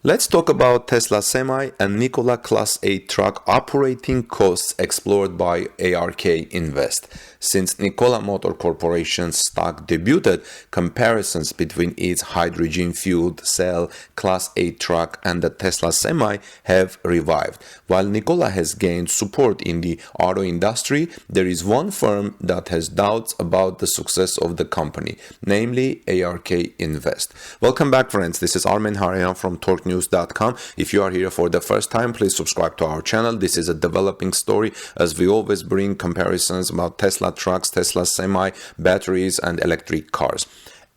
Let's talk about Tesla Semi and Nikola Class 8 truck operating costs explored by ARK Invest. Since Nikola Motor Corporation stock debuted, comparisons between its hydrogen-fueled cell Class 8 truck and the Tesla Semi have revived. While Nikola has gained support in the auto industry, there is one firm that has doubts about the success of the company, namely ARK Invest. Welcome back, friends. This is Armen Harayan from TorqueNews.com. If you are here for the first time, please subscribe to our channel. This is a developing story, as we always bring comparisons about Tesla trucks, Tesla Semi, batteries, and electric cars.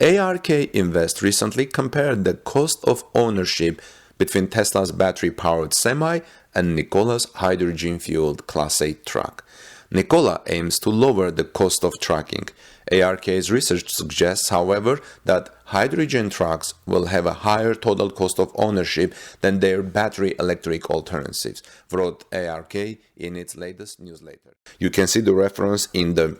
ARK Invest recently compared the cost of ownership between Tesla's battery-powered Semi and Nikola's hydrogen-fueled Class 8 truck. Nikola aims to lower the cost of trucking. ARK's research suggests, however, that hydrogen trucks will have a higher total cost of ownership than their battery electric alternatives, wrote ARK in its latest newsletter. You can see the reference in the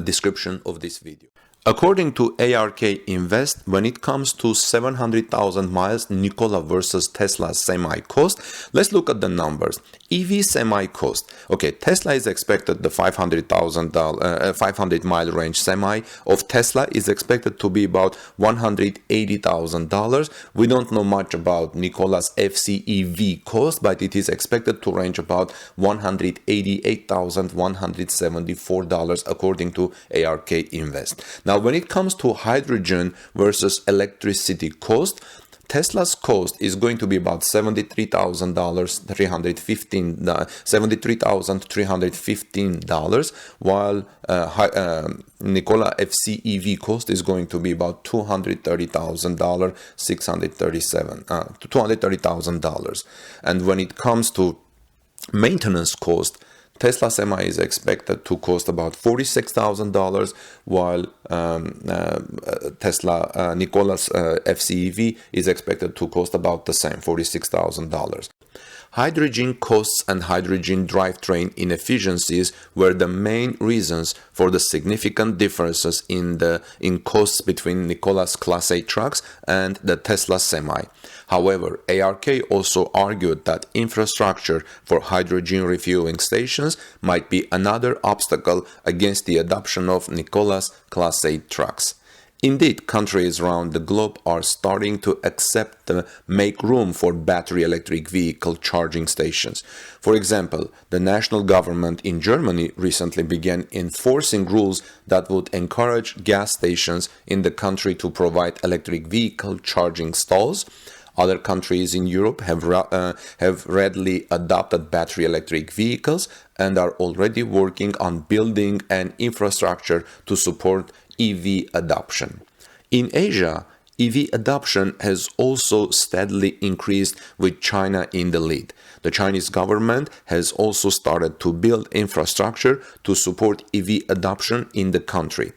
description of this video. According to ARK Invest, when it comes to 700,000 miles Nikola versus Tesla Semi cost, let's look at the numbers. EV Semi cost. Okay, Tesla is expected the 500 mile range Semi of Tesla is expected to be about $180,000. We don't know much about Nikola's FCEV cost, but it is expected to range about $188,174 according to ARK Invest. Now, when it comes to hydrogen versus electricity cost, Tesla's cost is going to be about $73,315, while Nikola FCEV cost is going to be about $230,000. And when it comes to maintenance cost, Tesla Semi is expected to cost about $46,000, while Nikola's FCEV is expected to cost about the same, $46,000. Hydrogen costs and hydrogen drivetrain inefficiencies were the main reasons for the significant differences in costs between Nikola's Class 8 trucks and the Tesla Semi. However, ARK also argued that infrastructure for hydrogen refueling stations might be another obstacle against the adoption of Nikola's Class 8 trucks. Indeed, countries around the globe are starting to accept the make room for battery electric vehicle charging stations. For example, the national government in Germany recently began enforcing rules that would encourage gas stations in the country to provide electric vehicle charging stalls. Other countries in Europe have readily adopted battery electric vehicles and are already working on building an infrastructure to support EV adoption. In Asia, EV adoption has also steadily increased, with China in the lead. The Chinese government has also started to build infrastructure to support EV adoption in the country.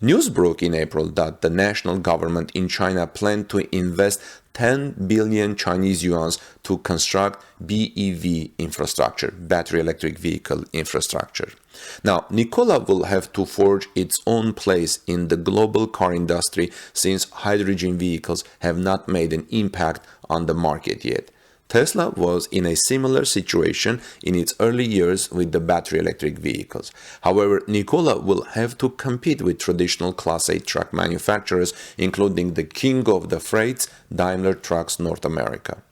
News broke in April that the national government in China planned to invest 10 billion Chinese yuan to construct BEV infrastructure, battery electric vehicle infrastructure. Now, Nikola will have to forge its own place in the global car industry, since hydrogen vehicles have not made an impact on the market yet. Tesla was in a similar situation in its early years with the battery electric vehicles. However, Nikola will have to compete with traditional Class 8 truck manufacturers, including the king of the freights, Daimler Trucks North America.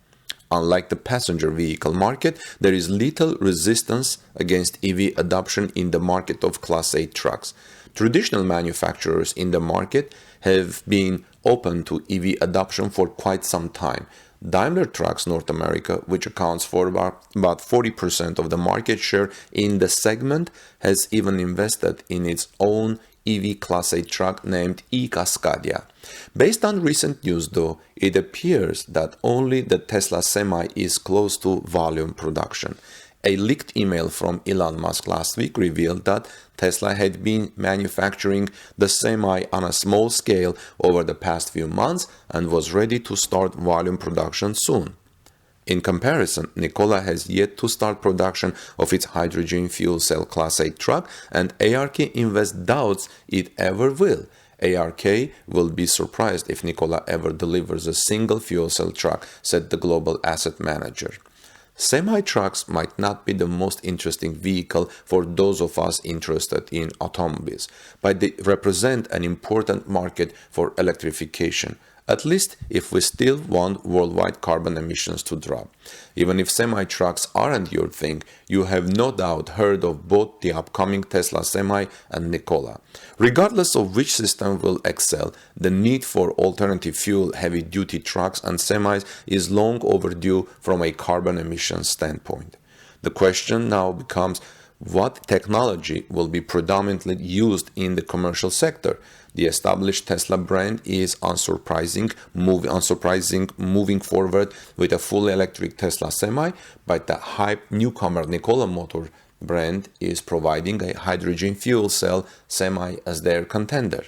Unlike the passenger vehicle market, there is little resistance against EV adoption in the market of Class 8 trucks. Traditional manufacturers in the market have been open to EV adoption for quite some time. Daimler Trucks North America, which accounts for about 40% of the market share in the segment, has even invested in its own EV Class 8 truck named e-Cascadia. Based on recent news, though, it appears that only the Tesla Semi is close to volume production. A leaked email from Elon Musk last week revealed that Tesla had been manufacturing the Semi on a small scale over the past few months and was ready to start volume production soon. In comparison, Nikola has yet to start production of its hydrogen fuel cell Class 8 truck, and ARK Invest doubts it ever will. ARK will be surprised if Nikola ever delivers a single fuel cell truck, said the global asset manager. Semi-trucks might not be the most interesting vehicle for those of us interested in automobiles, but they represent an important market for electrification, at least if we still want worldwide carbon emissions to drop. Even if semi-trucks aren't your thing, you have no doubt heard of both the upcoming Tesla Semi and Nikola. Regardless of which system will excel, the need for alternative fuel heavy-duty trucks and semis is long overdue from a carbon emissions standpoint. The question now becomes, what technology will be predominantly used in the commercial sector? The established Tesla brand is unsurprising, moving forward with a fully electric Tesla Semi, but the hype newcomer Nikola Motor brand is providing a hydrogen fuel cell Semi as their contender.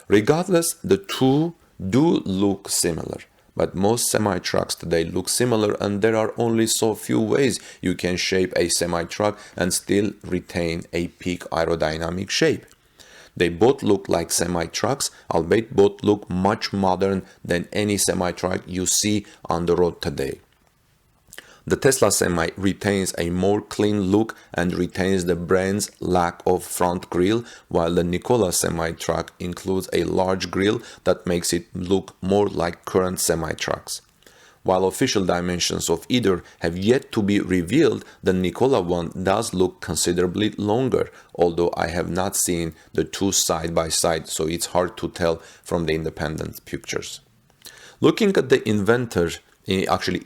Regardless, the two do look similar. But most semi-trucks today look similar, and there are only so few ways you can shape a semi-truck and still retain a peak aerodynamic shape. They both look like semi-trucks, albeit both look much modern than any semi-truck you see on the road today. The Tesla Semi retains a more clean look and retains the brand's lack of front grille, while the Nikola Semi truck includes a large grille that makes it look more like current semi-trucks. While official dimensions of either have yet to be revealed, the Nikola one does look considerably longer, although I have not seen the two side by side, so it's hard to tell from the independent pictures. Looking at the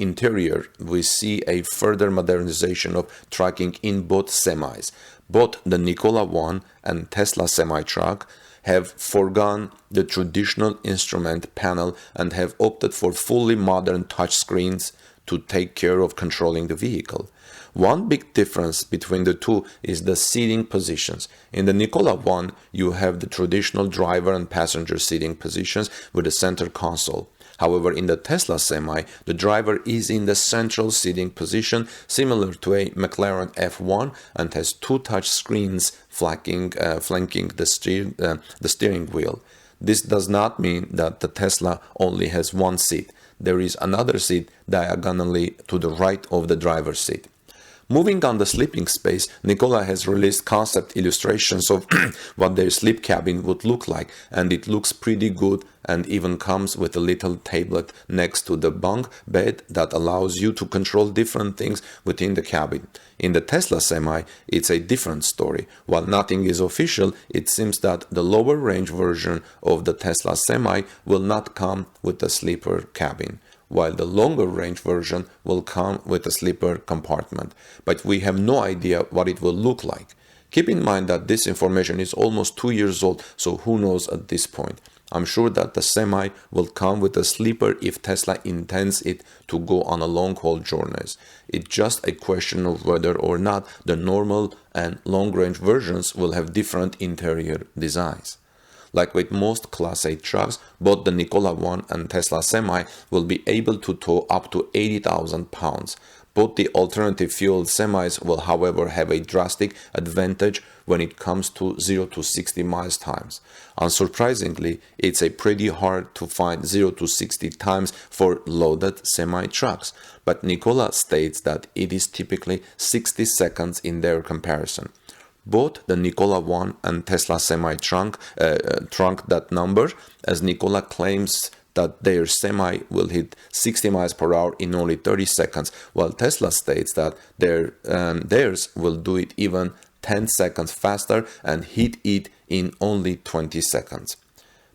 interior, we see a further modernization of trucking in both semis. Both the Nikola One and Tesla Semi truck have foregone the traditional instrument panel and have opted for fully modern touchscreens to take care of controlling the vehicle. One big difference between the two is the seating positions. In the Nikola One, you have the traditional driver and passenger seating positions with the center console. However, in the Tesla Semi, the driver is in the central seating position, similar to a McLaren F1, and has two touch screens flanking the steering wheel. This does not mean that the Tesla only has one seat. There is another seat diagonally to the right of the driver's seat. Moving on the sleeping space, Nikola has released concept illustrations of what their sleep cabin would look like, and it looks pretty good and even comes with a little tablet next to the bunk bed that allows you to control different things within the cabin. In the Tesla Semi, it's a different story. While nothing is official, it seems that the lower range version of the Tesla Semi will not come with a sleeper cabin, while the longer range version will come with a sleeper compartment. But we have no idea what it will look like. Keep in mind that this information is almost 2 years old, so who knows at this point. I'm sure that the Semi will come with a sleeper if Tesla intends it to go on a long-haul journeys. It's just a question of whether or not the normal and long-range versions will have different interior designs. Like with most Class 8 trucks, both the Nikola One and Tesla Semi will be able to tow up to 80,000 pounds. Both the alternative fuel semis will, however, have a drastic advantage when it comes to 0 to 60 miles times. Unsurprisingly, it's a pretty hard to find 0 to 60 times for loaded semi-trucks, but Nikola states that it is typically 60 seconds in their comparison. Both the Nikola One and Tesla Semi trunk that number, as Nikola claims that their Semi will hit 60 miles per hour in only 30 seconds, while Tesla states that theirs will do it even 10 seconds faster and hit it in only 20 seconds.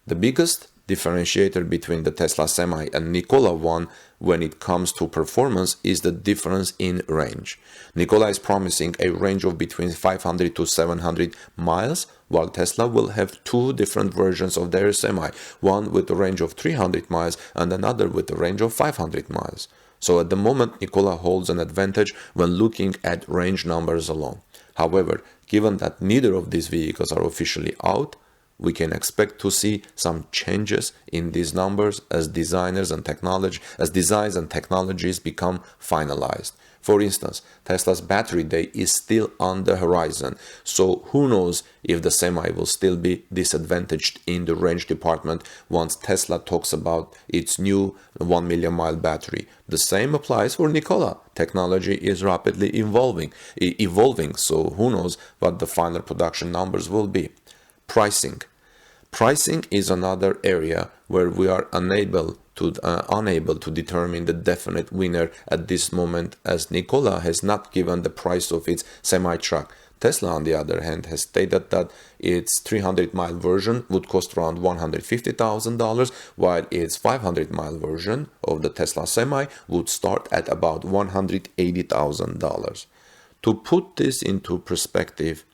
The biggest differentiator between the Tesla Semi and Nikola One when it comes to performance is the difference in range. Nikola is promising a range of between 500 to 700 miles, while Tesla will have two different versions of their Semi, one with a range of 300 miles and another with a range of 500 miles. So at the moment, Nikola holds an advantage when looking at range numbers alone. However, given that neither of these vehicles are officially out, we can expect to see some changes in these numbers as designs and technologies become finalized. For instance, Tesla's battery day is still on the horizon, so who knows if the Semi will still be disadvantaged in the range department once Tesla talks about its new 1 million mile battery. The same applies for Nikola. Technology is rapidly evolving, so who knows what the final production numbers will be. Pricing. Pricing is another area where we are unable to determine the definite winner at this moment, as Nikola has not given the price of its semi-truck. Tesla, on the other hand, has stated that its 300-mile version would cost around $150,000, while its 500-mile version of the Tesla Semi would start at about $180,000. To put this into perspective,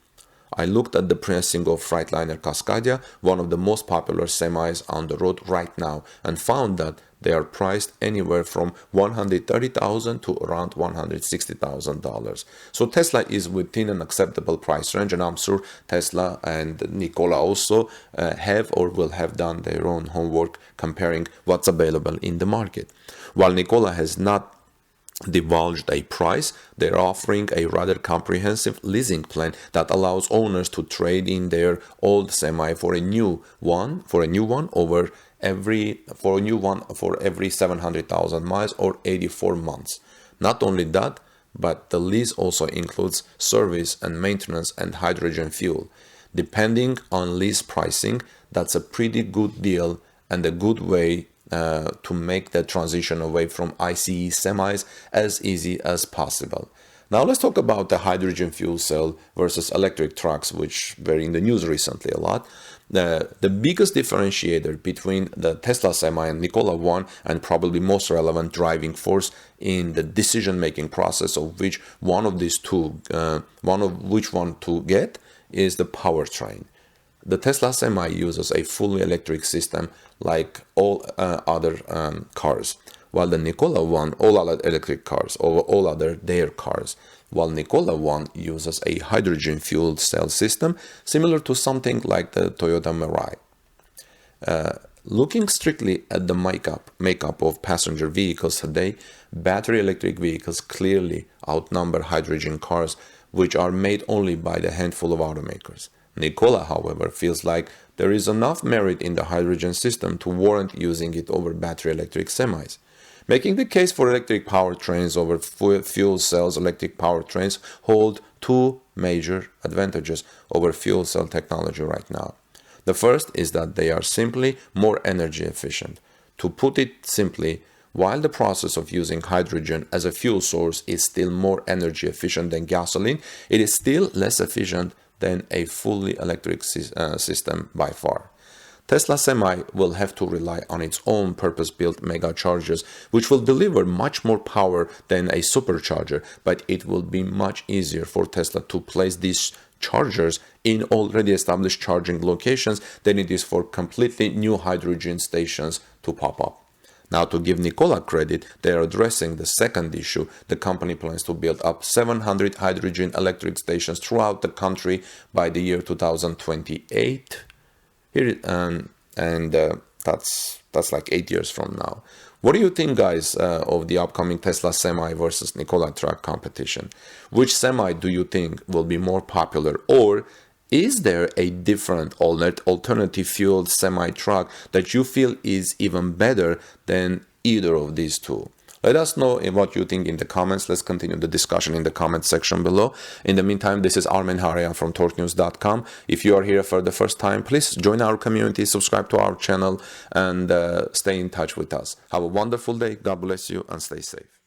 I looked at the pricing of Freightliner Cascadia, one of the most popular semis on the road right now, and found that they are priced anywhere from $130,000 to around $160,000. So Tesla is within an acceptable price range, and I'm sure Tesla and Nikola also have or will have done their own homework comparing what's available in the market. While Nikola has not divulged a price, they're offering a rather comprehensive leasing plan that allows owners to trade in their old Semi for a new one for every 700,000 miles or 84 months. Not only that, but the lease also includes service and maintenance and hydrogen fuel. Depending on lease pricing, that's a pretty good deal and a good way to make the transition away from ICE semis as easy as possible. Now let's talk about the hydrogen fuel cell versus electric trucks, which were in the news recently a lot. The biggest differentiator between the Tesla Semi and Nikola One, and probably most relevant driving force in the decision-making process of which one of these two, which one to get, is the powertrain. The Tesla Semi uses a fully electric system like all other cars, while the Nikola One, all other electric cars, or all other their cars, while Nikola One uses a hydrogen fuel cell system similar to something like the Toyota Mirai. Looking strictly at the makeup of passenger vehicles today, battery electric vehicles clearly outnumber hydrogen cars, which are made only by the handful of automakers. Nikola, however, feels like there is enough merit in the hydrogen system to warrant using it over battery electric semis. Making the case for electric powertrains over fuel cells, electric powertrains hold two major advantages over fuel cell technology right now. The first is that they are simply more energy efficient. To put it simply, while the process of using hydrogen as a fuel source is still more energy efficient than gasoline, it is still less efficient than a fully electric system by far. Tesla Semi will have to rely on its own purpose-built mega chargers, which will deliver much more power than a supercharger, but it will be much easier for Tesla to place these chargers in already established charging locations than it is for completely new hydrogen stations to pop up. Now, to give Nikola credit, they are addressing the second issue. The company plans to build up 700 hydrogen electric stations throughout the country by the year 2028. That's like 8 years from now. What do you think, guys, of the upcoming Tesla Semi versus Nikola truck competition? Which Semi do you think will be more popular, or is there a different alternative fueled semi-truck that you feel is even better than either of these two? Let us know what you think in the comments. Let's continue the discussion in the comment section below. In the meantime, this is Armen Harayan from torquenews.com. If you are here for the first time, please join our community, subscribe to our channel, and stay in touch with us. Have a wonderful day. God bless you and stay safe.